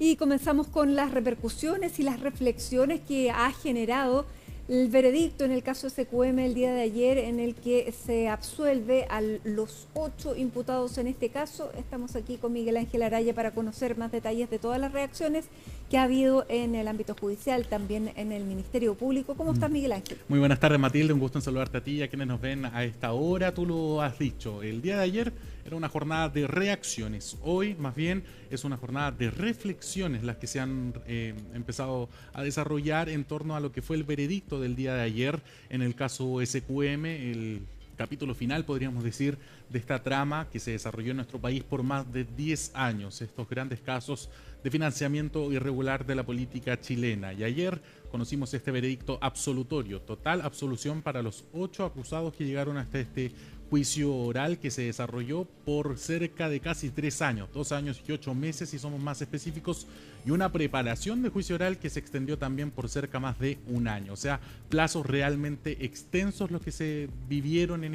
Y comenzamos con las repercusiones y las reflexiones que ha generado el veredicto en el caso SQM el día de ayer, en el que se absuelve a los 8 imputados en este caso. Estamos aquí con Miguel Ángel Araya para conocer más detalles de todas las reacciones que ha habido en el ámbito judicial, también en el Ministerio Público. ¿Cómo estás, Miguel Ángel? Muy buenas tardes, Matilde, un gusto en saludarte a ti y a quienes nos ven a esta hora. Tú lo has dicho, el día de ayer era una jornada de reacciones. Hoy, más bien, es una jornada de reflexiones las que se han empezado a desarrollar en torno a lo que fue el veredicto del día de ayer en el caso SQM, el capítulo final, podríamos decir, de esta trama que se desarrolló en nuestro país por más de 10 años, estos grandes casos de financiamiento irregular de la política chilena. Y ayer conocimos este veredicto absolutorio, total absolución para los 8 acusados que llegaron hasta este juicio oral que se desarrolló por cerca de casi 3 años, 2 años y 8 meses si somos más específicos, y una preparación de juicio oral que se extendió también por cerca más de un año. O sea, plazos realmente extensos los que se vivieron en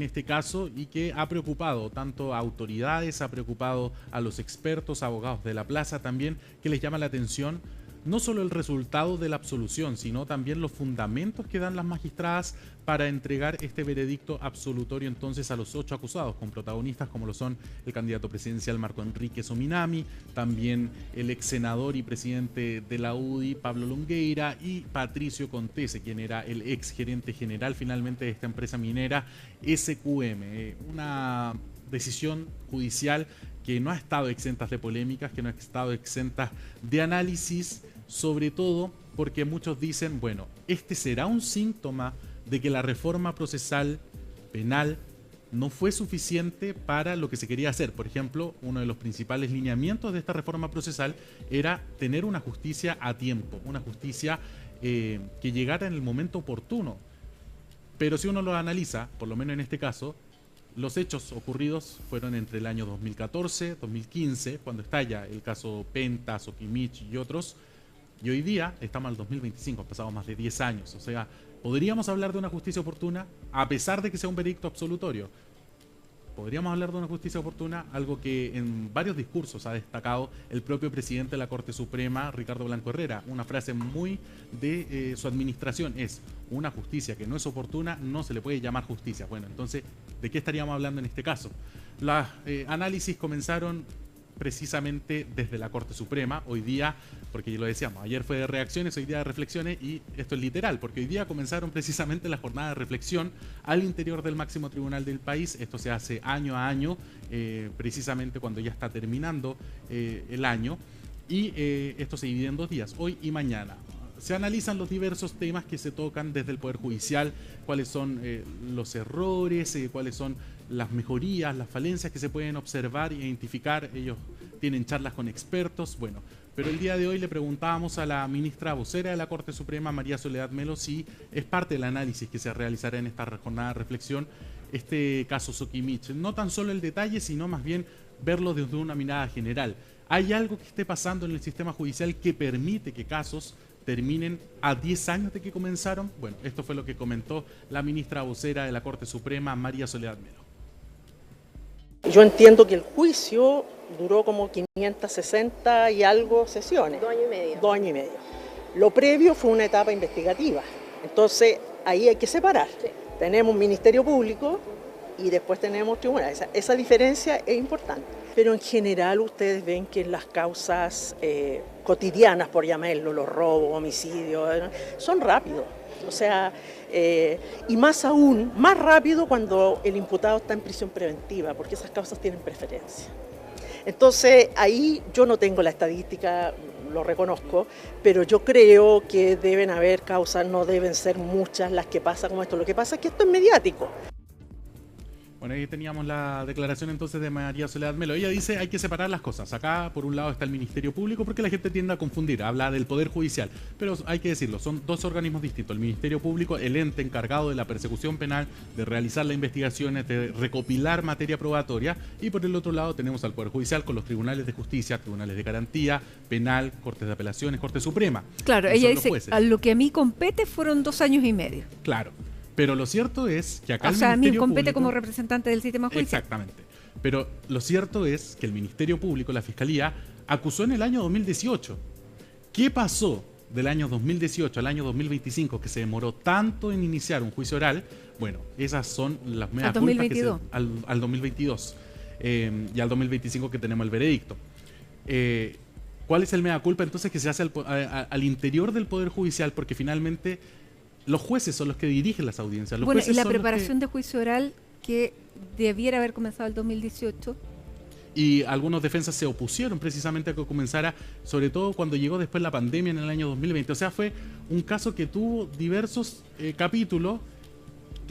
este caso, y que ha preocupado tanto a autoridades, ha preocupado a los expertos, abogados de la plaza también, que les llama la atención no solo el resultado de la absolución, sino también los fundamentos que dan las magistradas para entregar este veredicto absolutorio entonces a los 8 acusados, con protagonistas como lo son el candidato presidencial Marco Enrique Sominami, también el ex senador y presidente de la UDI Pablo Longueira y Patricio Contese, quien era el ex gerente general finalmente de esta empresa minera SQM. Una decisión judicial que no ha estado exenta de polémicas, que no ha estado exenta de análisis, sobre todo porque muchos dicen, bueno, este será un síntoma de que la reforma procesal penal no fue suficiente para lo que se quería hacer. Por ejemplo, uno de los principales lineamientos de esta reforma procesal era tener una justicia a tiempo, una justicia que llegara en el momento oportuno. Pero si uno lo analiza, por lo menos en este caso, los hechos ocurridos fueron entre el año 2014, 2015, cuando estalla el caso Penta, Sokimich y otros, y hoy día estamos al 2025, han pasado más de 10 años. O sea, ¿podríamos hablar de una justicia oportuna a pesar de que sea un veredicto absolutorio? Podríamos hablar de una justicia oportuna, algo que en varios discursos ha destacado el propio presidente de la Corte Suprema, Ricardo Blanco Herrera. Una frase muy de su administración es: una justicia que no es oportuna no se le puede llamar justicia. Bueno, entonces, ¿de qué estaríamos hablando en este caso? Los análisis comenzaron precisamente desde la Corte Suprema, hoy día, porque ya lo decíamos, ayer fue de reacciones, hoy día de reflexiones, y esto es literal, porque hoy día comenzaron precisamente la jornada de reflexión al interior del máximo tribunal del país. Esto se hace año a año, precisamente cuando ya está terminando el año, y esto se divide en 2 días, hoy y mañana. Se analizan los diversos temas que se tocan desde el Poder Judicial, cuáles son los errores, cuáles son las mejorías, las falencias que se pueden observar e identificar. Ellos tienen charlas con expertos. Bueno, pero el día de hoy le preguntábamos a la ministra vocera de la Corte Suprema, María Soledad Melo, si es parte del análisis que se realizará en esta jornada de reflexión este caso Sokimich. No tan solo el detalle, sino más bien verlo desde una mirada general. ¿Hay algo que esté pasando en el sistema judicial que permite que casos terminen a 10 años de que comenzaron? Bueno, esto fue lo que comentó la ministra vocera de la Corte Suprema, María Soledad Melo. Yo entiendo que el juicio duró como 560 y algo sesiones. 2 años y medio. 2 años y medio. Lo previo fue una etapa investigativa. Entonces, ahí hay que separar. Sí. Tenemos un Ministerio Público y después tenemos tribunales. Esa diferencia es importante. Pero en general ustedes ven que las causas cotidianas, por llamarlo, los robos, homicidios, son rápidos. O sea, y más aún, más rápido cuando el imputado está en prisión preventiva, porque esas causas tienen preferencia. Entonces, ahí yo no tengo la estadística, lo reconozco, pero yo creo que deben haber causas, no deben ser muchas las que pasan como esto. Lo que pasa es que esto es mediático. Bueno, ahí teníamos la declaración entonces de María Soledad Melo. Ella dice hay que separar las cosas. Acá por un lado está el Ministerio Público, porque la gente tiende a confundir, habla del Poder Judicial, pero hay que decirlo, son 2 organismos distintos. El Ministerio Público, el ente encargado de la persecución penal, de realizar las investigaciones, de recopilar materia probatoria, y por el otro lado tenemos al Poder Judicial con los tribunales de justicia, tribunales de garantía, penal, Cortes de Apelaciones, Corte Suprema. Claro, ella dice, a lo que a mí compete fueron 2 años y medio. Claro. Pero lo cierto es que acá o sea, a mí compete como representante del sistema judicial. Exactamente. Pero lo cierto es que el Ministerio Público, la Fiscalía, acusó en el año 2018. ¿Qué pasó del año 2018 al año 2025 que se demoró tanto en iniciar un juicio oral? Bueno, esas son las mea culpas que al 2022 y al 2025 que tenemos el veredicto. ¿Cuál es el mea culpa entonces que se hace al interior del Poder Judicial? Porque finalmente los jueces son los que dirigen las audiencias. Los y la preparación de juicio oral que debiera haber comenzado el 2018. Y algunos defensas se opusieron precisamente a que comenzara, sobre todo cuando llegó después la pandemia en el año 2020. O sea, fue un caso que tuvo diversos capítulos.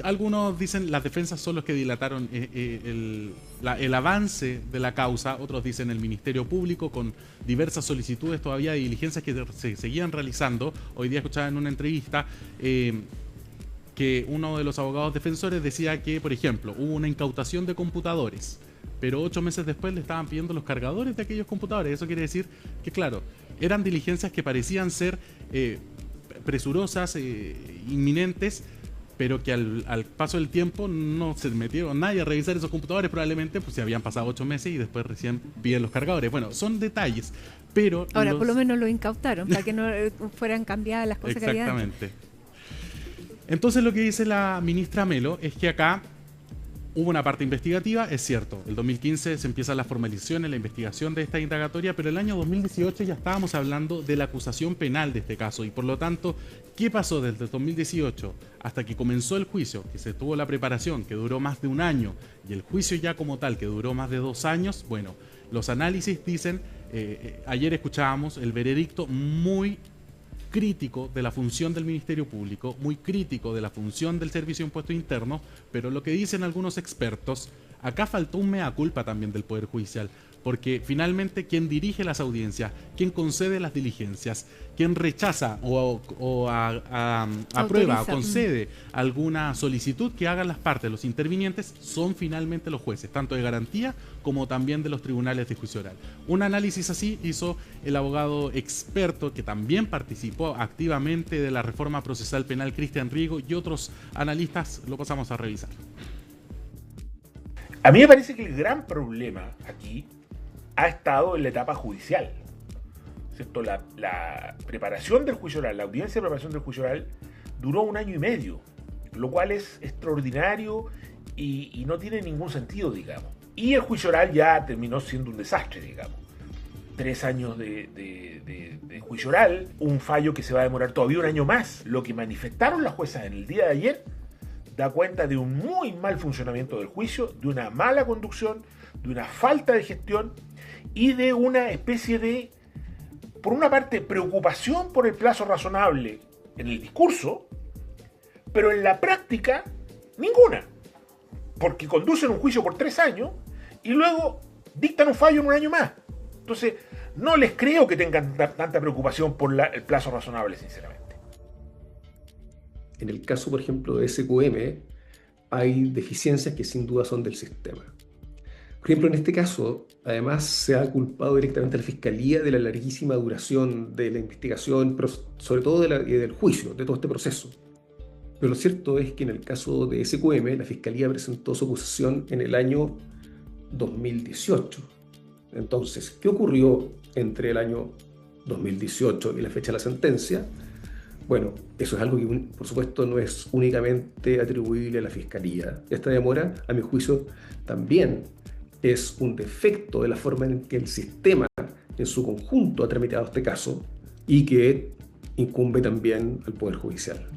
Algunos dicen las defensas son los que dilataron el avance de la causa, otros dicen el Ministerio Público con diversas solicitudes todavía de diligencias que se seguían realizando. Hoy día escuchaba en una entrevista que uno de los abogados defensores decía que, por ejemplo, hubo una incautación de computadores, pero 8 meses después le estaban pidiendo los cargadores de aquellos computadores. Eso quiere decir que, claro, eran diligencias que parecían ser presurosas, inminentes, pero que al paso del tiempo no se metieron nadie a revisar esos computadores, probablemente pues se habían pasado 8 meses y después recién piden los cargadores. Bueno, son detalles, pero... Ahora, por lo menos lo incautaron, para que no fueran cambiadas las cosas que había antes. Exactamente. Entonces lo que dice la ministra Melo es que acá hubo una parte investigativa, es cierto, el 2015 se empieza la formalización, la investigación de esta indagatoria, pero el año 2018 ya estábamos hablando de la acusación penal de este caso y por lo tanto, ¿qué pasó desde el 2018 hasta que comenzó el juicio, que se tuvo la preparación, que duró más de un año y el juicio ya como tal, que duró más de 2 años? Bueno, los análisis dicen, ayer escuchábamos el veredicto muy crítico de la función del Ministerio Público, muy crítico de la función del Servicio de Impuestos Internos, pero lo que dicen algunos expertos, acá faltó un mea culpa también del Poder Judicial, porque finalmente quien dirige las audiencias, quien concede las diligencias, quien rechaza o aprueba o concede alguna solicitud que hagan las partes, los intervinientes, son finalmente los jueces, tanto de garantía como también de los tribunales de juicio oral. Un análisis así hizo el abogado experto que también participó activamente de la reforma procesal penal, Cristian Riego, y otros analistas. Lo pasamos a revisar. A mí me parece que el gran problema aquí ha estado en la etapa judicial, ¿cierto? La preparación del juicio oral, la audiencia de preparación del juicio oral duró 1 año y medio, lo cual es extraordinario y no tiene ningún sentido, digamos. Y el juicio oral ya terminó siendo un desastre, digamos. 3 años de juicio oral, un fallo que se va a demorar todavía 1 año más. Lo que manifestaron las juezas en el día de ayer da cuenta de un muy mal funcionamiento del juicio, de una mala conducción, de una falta de gestión y de una especie de, por una parte, preocupación por el plazo razonable en el discurso, pero en la práctica, ninguna. Porque conducen un juicio por 3 años y luego dictan un fallo en 1 año más. Entonces, no les creo que tengan tanta preocupación por el plazo razonable, sinceramente. En el caso, por ejemplo, de SQM, hay deficiencias que sin duda son del sistema. Por ejemplo, en este caso, además se ha culpado directamente a la Fiscalía de la larguísima duración de la investigación, pero sobre todo del juicio, de todo este proceso. Pero lo cierto es que en el caso de SQM, la Fiscalía presentó su acusación en el año 2018. Entonces, ¿qué ocurrió entre el año 2018 y la fecha de la sentencia? Bueno, eso es algo que, por supuesto, no es únicamente atribuible a la Fiscalía. Esta demora, a mi juicio, también es un defecto de la forma en que el sistema en su conjunto ha tramitado este caso y que incumbe también al Poder Judicial.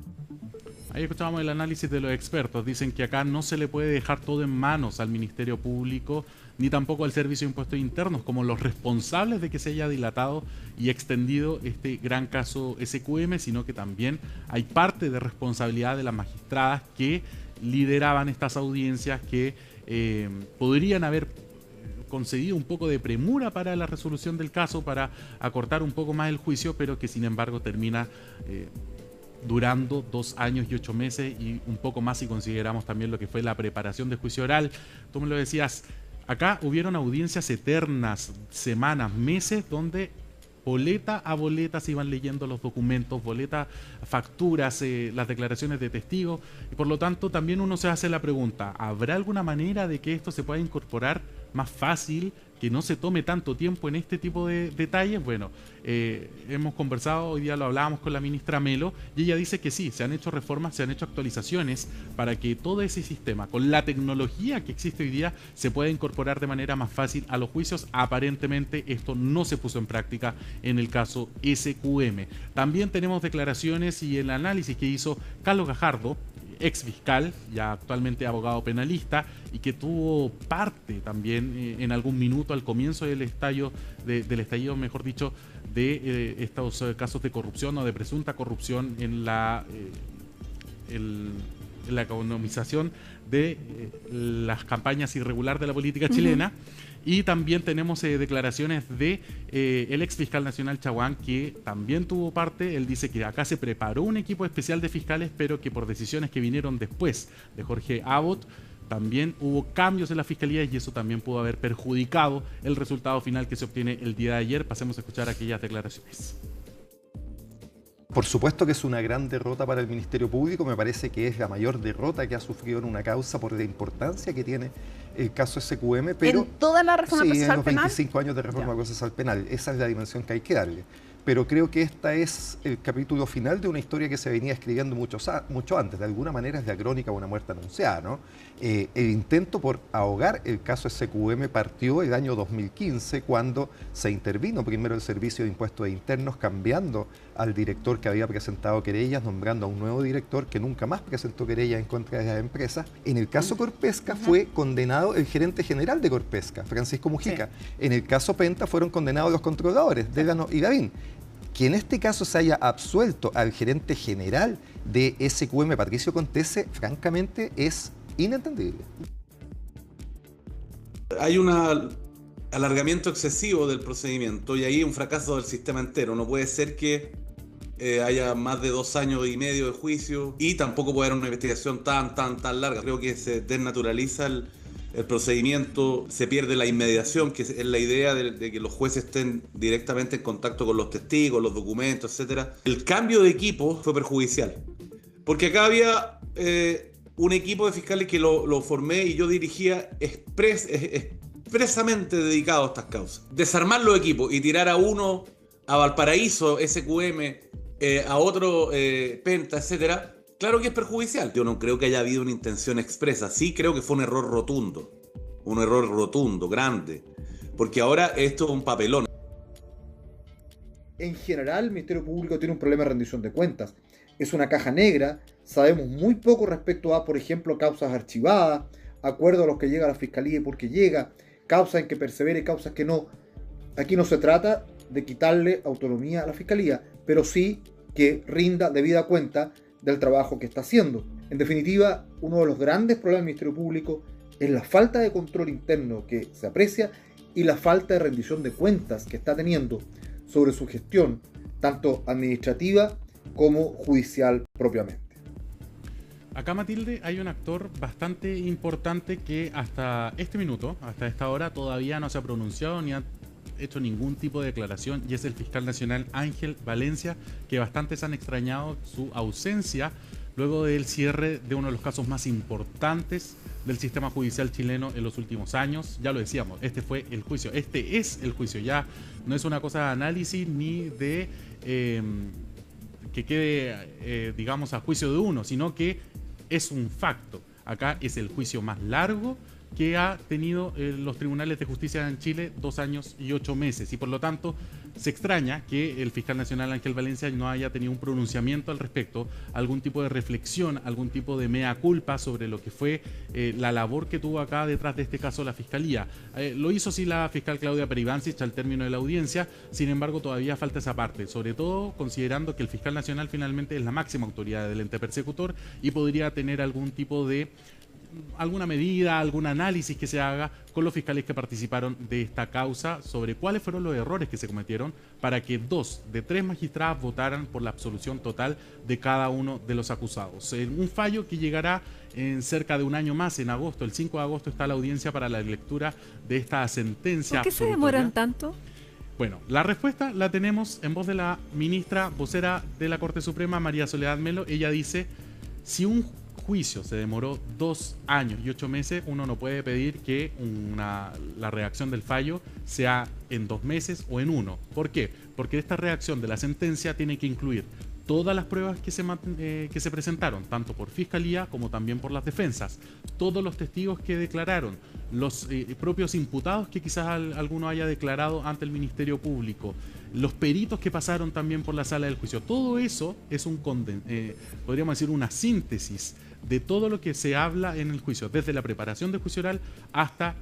Ahí escuchábamos el análisis de los expertos. Dicen que acá no se le puede dejar todo en manos al Ministerio Público ni tampoco al Servicio de Impuestos Internos como los responsables de que se haya dilatado y extendido este gran caso SQM, sino que también hay parte de responsabilidad de las magistradas que lideraban estas audiencias, que podrían haber concedido un poco de premura para la resolución del caso, para acortar un poco más el juicio, pero que sin embargo termina durando 2 años y 8 meses y un poco más si consideramos también lo que fue la preparación del juicio oral. Tú me lo decías, acá hubieron audiencias eternas, semanas, meses, donde boleta a boleta se iban leyendo los documentos, boleta, facturas, las declaraciones de testigos, y por lo tanto también uno se hace la pregunta, ¿habrá alguna manera de que esto se pueda incorporar más fácil, que no se tome tanto tiempo en este tipo de detalles. Bueno, hemos conversado, hoy día lo hablábamos con la ministra Melo, y ella dice que sí, se han hecho reformas, se han hecho actualizaciones para que todo ese sistema, con la tecnología que existe hoy día, se pueda incorporar de manera más fácil a los juicios. Aparentemente esto no se puso en práctica en el caso SQM. También tenemos declaraciones y el análisis que hizo Carlos Gajardo, ex fiscal, ya actualmente abogado penalista, y que tuvo parte también en algún minuto al comienzo del estallido, mejor dicho, de estos casos de corrupción o de presunta corrupción en la economización de las campañas irregular de la política chilena. Y también tenemos declaraciones de el ex fiscal nacional Chaguán, que también tuvo parte. Él dice que acá se preparó un equipo especial de fiscales, pero que por decisiones que vinieron después de Jorge Abbott, también hubo cambios en la fiscalía y eso también pudo haber perjudicado el resultado final que se obtiene el día de ayer. Pasemos a escuchar aquellas declaraciones. Por supuesto que es una gran derrota para el Ministerio Público, me parece que es la mayor derrota que ha sufrido en una causa por la importancia que tiene el caso SQM, pero... ¿En toda la reforma procesal penal? Sí, en los 25 años de reforma procesal penal, esa es la dimensión que hay que darle. Pero creo que esta es el capítulo final de una historia que se venía escribiendo mucho antes. De alguna manera es la crónica de una muerte anunciada, ¿no? El intento por ahogar el caso SQM partió el año 2015, cuando se intervino primero el Servicio de Impuestos Internos, cambiando al director que había presentado querellas, nombrando a un nuevo director que nunca más presentó querellas en contra de las empresas. En el caso Corpesca fue condenado el gerente general de Corpesca, Francisco Mujica. Sí. En el caso Penta fueron condenados los controladores, Delano y Gavín. Que en este caso se haya absuelto al gerente general de SQM, Patricio Contese, francamente es inentendible. Hay un alargamiento excesivo del procedimiento y ahí un fracaso del sistema entero. No puede ser que haya más de 2 años y medio de juicio y tampoco puede haber una investigación tan larga. Creo que se desnaturaliza el procedimiento, se pierde la inmediación, que es la idea de que los jueces estén directamente en contacto con los testigos, los documentos, etc. El cambio de equipo fue perjudicial, porque acá había un equipo de fiscales que lo formé y yo dirigía expresamente dedicado a estas causas. Desarmar los equipos y tirar a uno a Valparaíso, SQM, a otro Penta, etc., claro que es perjudicial. Yo no creo que haya habido una intención expresa. Sí creo que fue un error rotundo, grande, porque ahora esto es un papelón. En general, el Ministerio Público tiene un problema de rendición de cuentas. Es una caja negra, sabemos muy poco respecto a, por ejemplo, causas archivadas, acuerdos a los que llega la Fiscalía y por qué llega, causas en que persevere y causas que no. Aquí no se trata de quitarle autonomía a la Fiscalía, pero sí que rinda debida cuenta del trabajo que está haciendo. En definitiva, uno de los grandes problemas del Ministerio Público es la falta de control interno que se aprecia y la falta de rendición de cuentas que está teniendo sobre su gestión, tanto administrativa como judicial propiamente. Acá, Matilde, hay un actor bastante importante que hasta este minuto, hasta esta hora, todavía no se ha pronunciado ni ha hecho ningún tipo de declaración, y es el fiscal nacional Ángel Valencia, que bastantes han extrañado su ausencia luego del cierre de uno de los casos más importantes del sistema judicial chileno en los últimos años. Ya lo decíamos, este es el juicio, ya no es una cosa de análisis ni de que quede, digamos, a juicio de uno, sino que es un facto. Acá es el juicio más largo que ha tenido los tribunales de justicia en Chile, 2 años y 8 meses, y por lo tanto se extraña que el fiscal nacional Ángel Valencia no haya tenido un pronunciamiento al respecto, algún tipo de reflexión, algún tipo de mea culpa sobre lo que fue la labor que tuvo acá detrás de este caso la Fiscalía. Lo hizo sí la fiscal Claudia Peribancic al término de la audiencia, sin embargo todavía falta esa parte, sobre todo considerando que el fiscal nacional finalmente es la máxima autoridad del ente persecutor y podría tener algún tipo de alguna medida, algún análisis que se haga con los fiscales que participaron de esta causa sobre cuáles fueron los errores que se cometieron para que 2 de 3 magistradas votaran por la absolución total de cada uno de los acusados. Un fallo que llegará en cerca de un año más, en agosto. El 5 de agosto está la audiencia para la lectura de esta sentencia. ¿Por qué se demoran tanto? Bueno, la respuesta la tenemos en voz de la ministra vocera de la Corte Suprema, María Soledad Melo. Ella dice, si un juicio se demoró 2 años y 8 meses, uno no puede pedir que la redacción del fallo sea en 2 meses o en 1. ¿Por qué? Porque esta redacción de la sentencia tiene que incluir todas las pruebas que se presentaron, tanto por Fiscalía como también por las defensas, todos los testigos que declararon, los propios imputados que quizás alguno haya declarado ante el Ministerio Público, los peritos que pasaron también por la sala del juicio. Todo eso es podríamos decir, una síntesis de todo lo que se habla en el juicio, desde la preparación del juicio oral hasta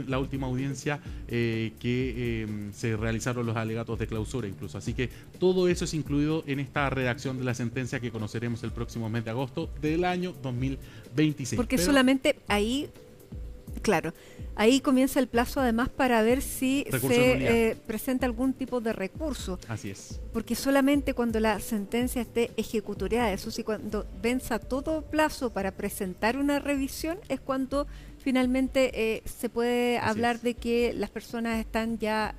la última audiencia que se realizaron los alegatos de clausura incluso. Así que todo eso es incluido en esta redacción de la sentencia que conoceremos el próximo mes de agosto del año 2026. Porque solamente ahí, claro, ahí comienza el plazo además para ver si se presenta algún tipo de recurso. Así es. Porque solamente cuando la sentencia esté ejecutoriada, eso sí, cuando venza todo plazo para presentar una revisión, es cuando finalmente se puede hablar de que las personas están ya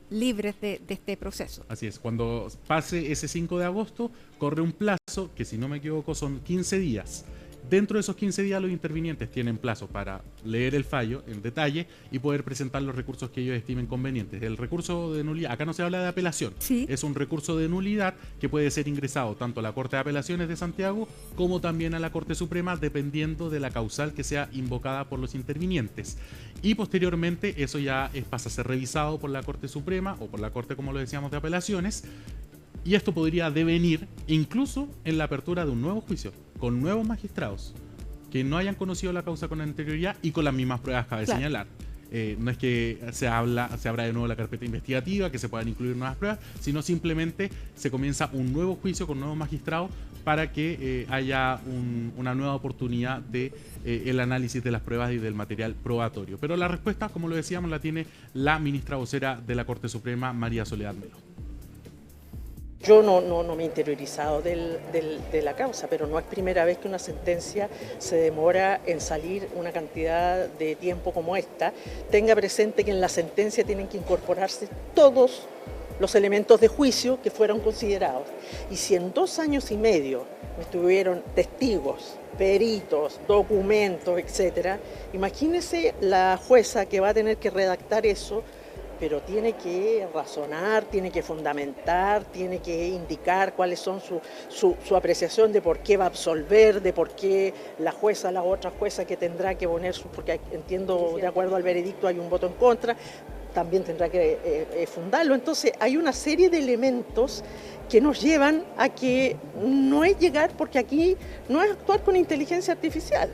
libres de este proceso. Así es. Cuando pase ese 5 de agosto, corre un plazo que, si no me equivoco, son 15 días. Dentro de esos 15 días los intervinientes tienen plazo para leer el fallo en detalle y poder presentar los recursos que ellos estimen convenientes. El recurso de nulidad, acá no se habla de apelación, sí, es un recurso de nulidad que puede ser ingresado tanto a la Corte de Apelaciones de Santiago como también a la Corte Suprema, dependiendo de la causal que sea invocada por los intervinientes. Y posteriormente eso ya pasa a ser revisado por la Corte Suprema o por la Corte, como lo decíamos, de Apelaciones. Y esto podría devenir incluso en la apertura de un nuevo juicio, con nuevos magistrados que no hayan conocido la causa con anterioridad y con las mismas pruebas cabe señalar. No es que se abra de nuevo la carpeta investigativa, que se puedan incluir nuevas pruebas, sino simplemente se comienza un nuevo juicio con nuevos magistrados para que haya una nueva oportunidad de el análisis de las pruebas y del material probatorio. Pero la respuesta, como lo decíamos, la tiene la ministra vocera de la Corte Suprema, María Soledad Melo. Yo no me he interiorizado de la causa, pero no es primera vez que una sentencia se demora en salir una cantidad de tiempo como esta. Tenga presente que en la sentencia tienen que incorporarse todos los elementos de juicio que fueron considerados. Y si en 2 años y medio estuvieron testigos, peritos, documentos, etcétera, imagínese la jueza que va a tener que redactar eso, pero tiene que razonar, tiene que fundamentar, tiene que indicar cuáles son su apreciación de por qué va a absolver, de por qué la otra jueza que tendrá que poner porque entiendo, de acuerdo al veredicto hay un voto en contra, también tendrá que fundarlo. Entonces hay una serie de elementos que nos llevan a que no es llegar, porque aquí no es actuar con inteligencia artificial.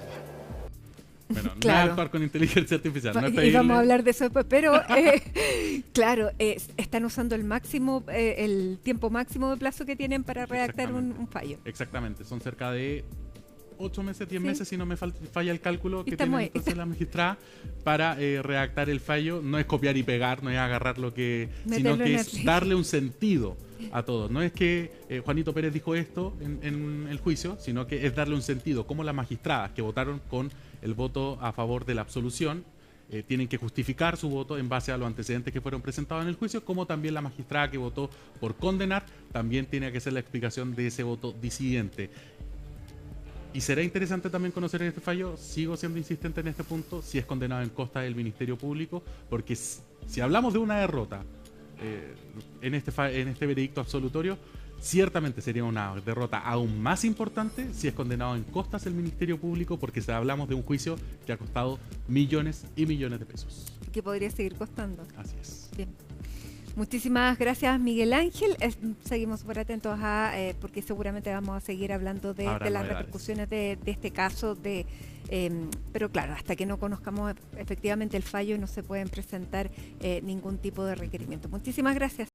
Bueno, claro, no es actuar con inteligencia artificial. No y vamos a hablar de eso después, pero claro, están usando el tiempo máximo de plazo que tienen para redactar un fallo. Exactamente, son cerca de 8 meses, 10 meses, si no me falla el cálculo que tiene entonces la magistrada para redactar el fallo. No es copiar y pegar, no es agarrar sino que es darle un sentido a todo. No es que Juanito Pérez dijo esto en el juicio, sino que es darle un sentido, como las magistradas que votaron con el voto a favor de la absolución tienen que justificar su voto en base a los antecedentes que fueron presentados en el juicio, como también la magistrada que votó por condenar también tiene que hacer la explicación de ese voto disidente. Y será interesante también conocer en este fallo, sigo siendo insistente en este punto, si es condenado en costa del Ministerio Público, porque si hablamos de una derrota en este veredicto absolutorio, ciertamente sería una derrota aún más importante si es condenado en costas del Ministerio Público, porque hablamos de un juicio que ha costado millones y millones de pesos. Que podría seguir costando. Así es. Bien. Muchísimas gracias, Miguel Ángel. Seguimos súper atentos porque seguramente vamos a seguir hablando de las repercusiones de este caso. Pero claro, hasta que no conozcamos efectivamente el fallo no se pueden presentar ningún tipo de requerimiento. Muchísimas gracias.